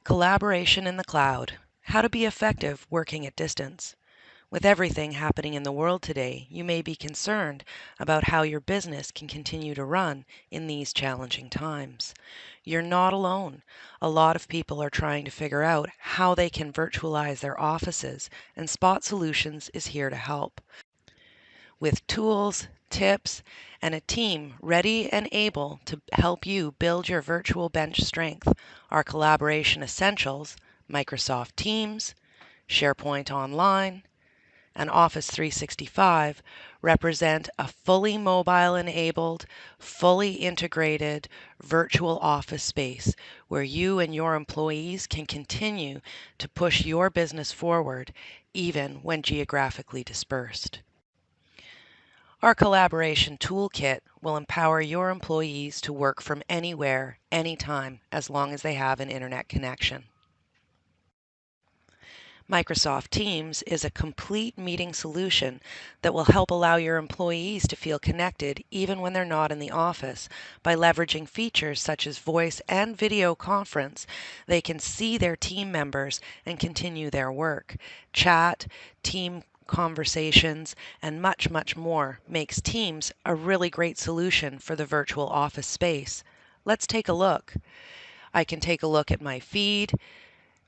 Collaboration in the cloud. How to be effective working at distance. With everything happening in the world today, you may be concerned about how your business can continue to run in these challenging times. You're not alone. A lot of people are trying to figure out how they can virtualize their offices, and Spot Solutions is here to help. With tools, tips, and a team ready and able to help you build your virtual bench strength, our collaboration essentials, Microsoft Teams, SharePoint Online, and Office 365 represent a fully mobile enabled, fully integrated virtual office space where you and your employees can continue to push your business forward even when geographically dispersed. Our collaboration toolkit will empower your employees to work from anywhere, anytime, as long as they have an internet connection. Microsoft Teams is a complete meeting solution that will help allow your employees to feel connected even when they're not in the office. By leveraging features such as voice and video conference, they can see their team members and continue their work. Chat, team conversations, and much, much more makes Teams a really great solution for the virtual office space. Let's take a look. I can take a look at my feed,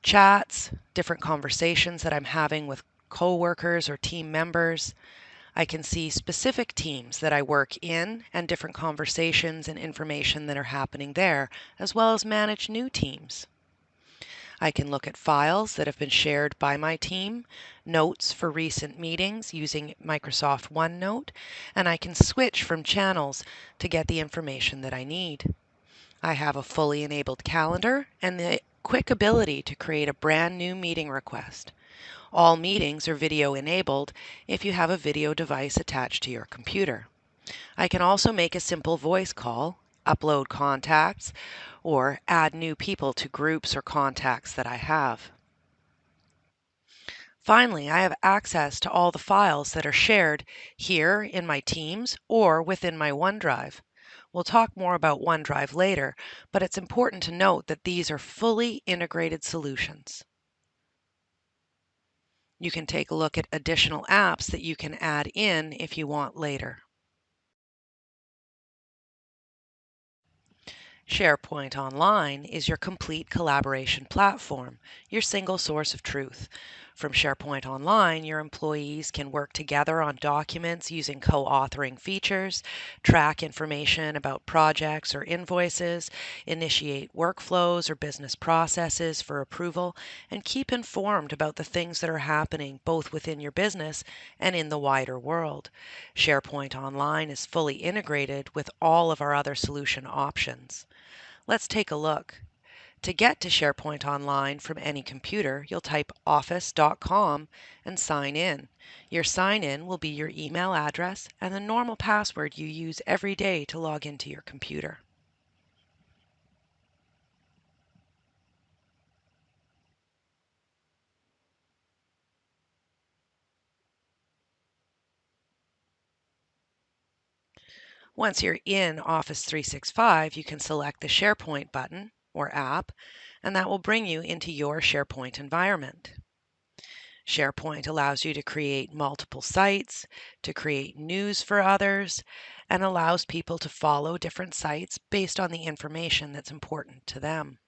chats, different conversations that I'm having with coworkers or team members. I can see specific teams that I work in and different conversations and information that are happening there, as well as manage new teams. I can look at files that have been shared by my team, notes for recent meetings using Microsoft OneNote, and I can switch from channels to get the information that I need. I have a fully enabled calendar and the quick ability to create a brand new meeting request. All meetings are video enabled if you have a video device attached to your computer. I can also make a simple voice call, upload contacts, or add new people to groups or contacts that I have. Finally, I have access to all the files that are shared here in my Teams or within my OneDrive. We'll talk more about OneDrive later, but it's important to note that these are fully integrated solutions. You can take a look at additional apps that you can add in if you want later. SharePoint Online is your complete collaboration platform, your single source of truth. From SharePoint Online, your employees can work together on documents using co-authoring features, track information about projects or invoices, initiate workflows or business processes for approval, and keep informed about the things that are happening both within your business and in the wider world. SharePoint Online is fully integrated with all of our other solution options. Let's take a look. To get to SharePoint Online from any computer, you'll type office.com and sign in. Your sign-in will be your email address and the normal password you use every day to log into your computer. Once you're in Office 365, you can select the SharePoint button or app, and that will bring you into your SharePoint environment. SharePoint allows you to create multiple sites, to create news for others, and allows people to follow different sites based on the information that's important to them.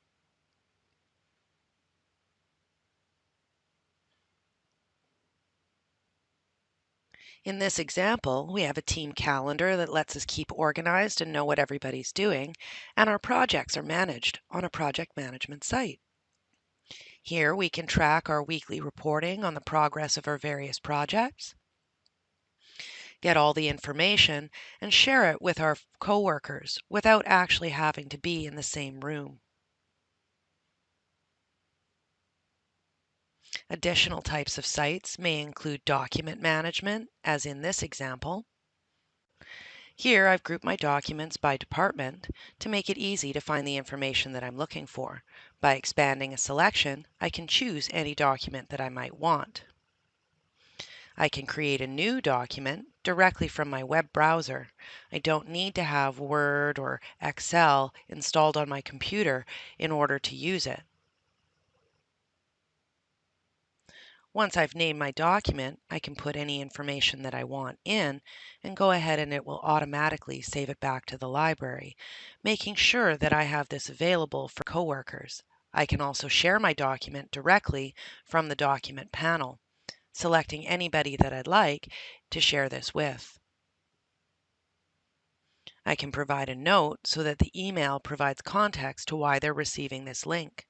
In this example, we have a team calendar that lets us keep organized and know what everybody's doing, and our projects are managed on a project management site. Here we can track our weekly reporting on the progress of our various projects, get all the information, and share it with our coworkers without actually having to be in the same room. Additional types of sites may include document management, as in this example. Here I've grouped my documents by department to make it easy to find the information that I'm looking for. By expanding a selection, I can choose any document that I might want. I can create a new document directly from my web browser. I don't need to have Word or Excel installed on my computer in order to use it. Once I've named my document, I can put any information that I want in and go ahead and it will automatically save it back to the library, making sure that I have this available for coworkers. I can also share my document directly from the document panel, selecting anybody that I'd like to share this with. I can provide a note so that the email provides context to why they're receiving this link.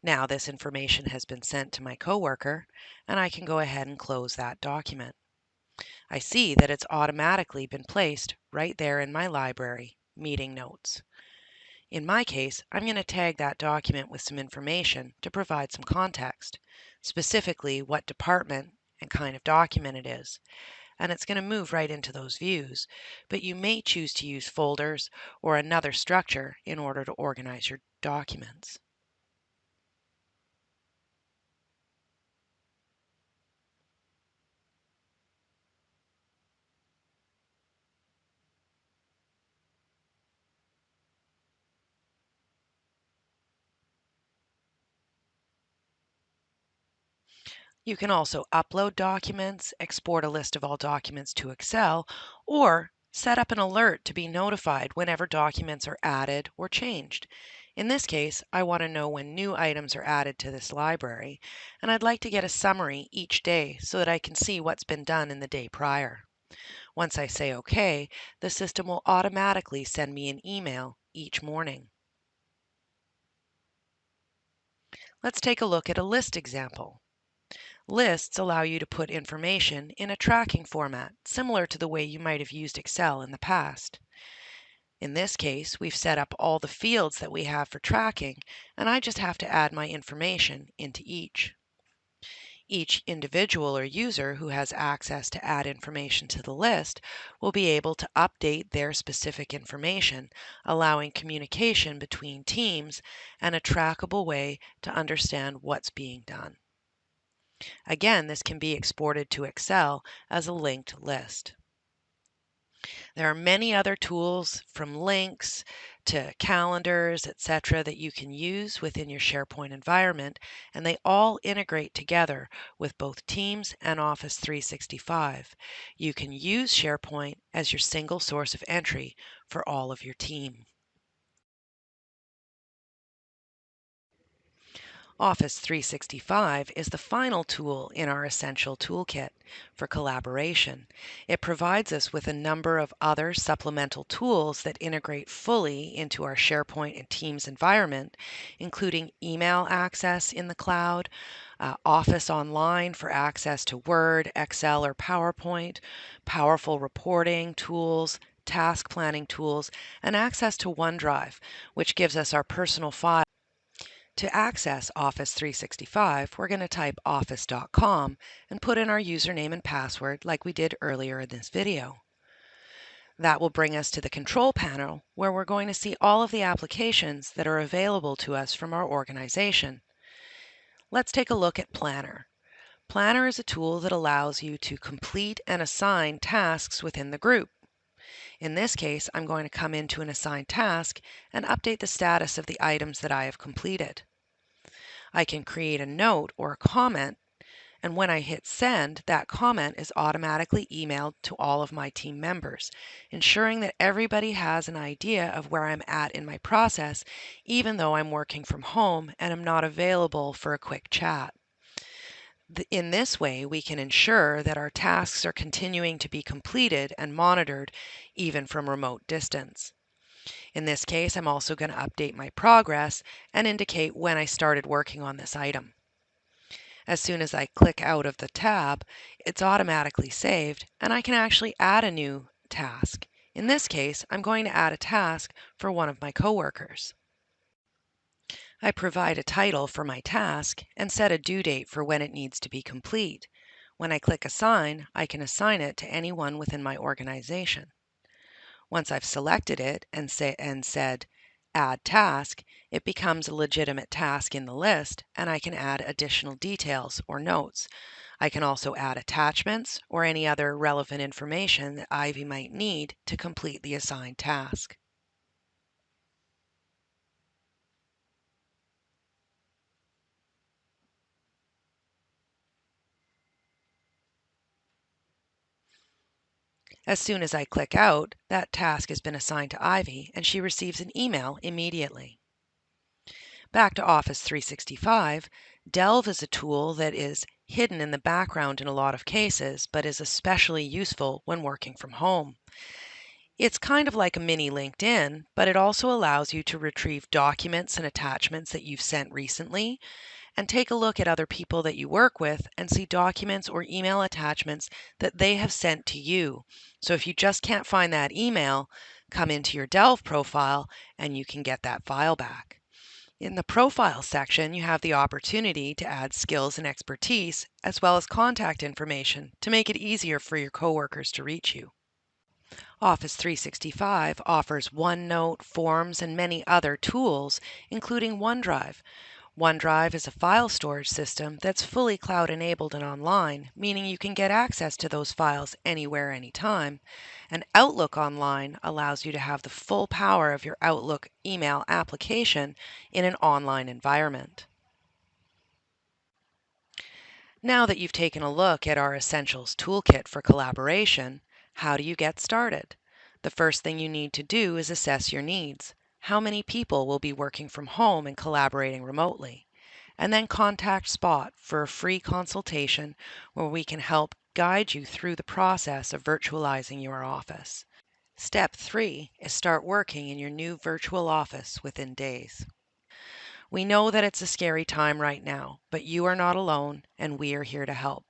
Now this information has been sent to my coworker, and I can go ahead and close that document. I see that it's automatically been placed right there in my library, meeting notes. In my case, I'm going to tag that document with some information to provide some context, specifically what department and kind of document it is, and it's going to move right into those views, but you may choose to use folders or another structure in order to organize your documents. You can also upload documents, export a list of all documents to Excel, or set up an alert to be notified whenever documents are added or changed. In this case, I want to know when new items are added to this library, and I'd like to get a summary each day so that I can see what's been done in the day prior. Once I say OK, the system will automatically send me an email each morning. Let's take a look at a list example. Lists allow you to put information in a tracking format, similar to the way you might have used Excel in the past. In this case, we've set up all the fields that we have for tracking, and I just have to add my information into each. Each individual or user who has access to add information to the list will be able to update their specific information, allowing communication between teams and a trackable way to understand what's being done. Again, this can be exported to Excel as a linked list. There are many other tools from links to calendars, etc., that you can use within your SharePoint environment, and they all integrate together with both Teams and Office 365. You can use SharePoint as your single source of entry for all of your team. Office 365 is the final tool in our essential toolkit for collaboration. It provides us with a number of other supplemental tools that integrate fully into our SharePoint and Teams environment, including email access in the cloud, Office Online for access to Word, Excel, or PowerPoint, powerful reporting tools, task planning tools, and access to OneDrive, which gives us our personal files. To access Office 365, we're going to type office.com and put in our username and password like we did earlier in this video. That will bring us to the control panel where we're going to see all of the applications that are available to us from our organization. Let's take a look at Planner. Planner is a tool that allows you to complete and assign tasks within the group. In this case, I'm going to come into an assigned task and update the status of the items that I have completed. I can create a note or a comment, and when I hit send, that comment is automatically emailed to all of my team members, ensuring that everybody has an idea of where I'm at in my process, even though I'm working from home and I'm not available for a quick chat. In this way, we can ensure that our tasks are continuing to be completed and monitored even from remote distance. In this case, I'm also going to update my progress and indicate when I started working on this item. As soon as I click out of the tab, it's automatically saved, and I can actually add a new task. In this case, I'm going to add a task for one of my coworkers. I provide a title for my task and set a due date for when it needs to be complete. When I click Assign, I can assign it to anyone within my organization. Once I've selected it and said Add Task, it becomes a legitimate task in the list, and I can add additional details or notes. I can also add attachments or any other relevant information that Ivy might need to complete the assigned task. As soon as I click out, that task has been assigned to Ivy and she receives an email immediately. Back to Office 365, Delve is a tool that is hidden in the background in a lot of cases, but is especially useful when working from home. It's kind of like a mini LinkedIn, but it also allows you to retrieve documents and attachments that you've sent recently and take a look at other people that you work with and see documents or email attachments that they have sent to you. So if you just can't find that email, come into your Delve profile and you can get that file back. In the profile section, you have the opportunity to add skills and expertise, as well as contact information to make it easier for your coworkers to reach you. Office 365 offers OneNote, Forms, and many other tools, including OneDrive. OneDrive is a file storage system that's fully cloud-enabled and online, meaning you can get access to those files anywhere, anytime. And Outlook Online allows you to have the full power of your Outlook email application in an online environment. Now that you've taken a look at our Essentials Toolkit for collaboration, how do you get started? The first thing you need to do is assess your needs. How many people will be working from home and collaborating remotely? And then contact Spot for a free consultation where we can help guide you through the process of virtualizing your office. Step 3 is start working in your new virtual office within days. We know that it's a scary time right now, but you are not alone and we are here to help.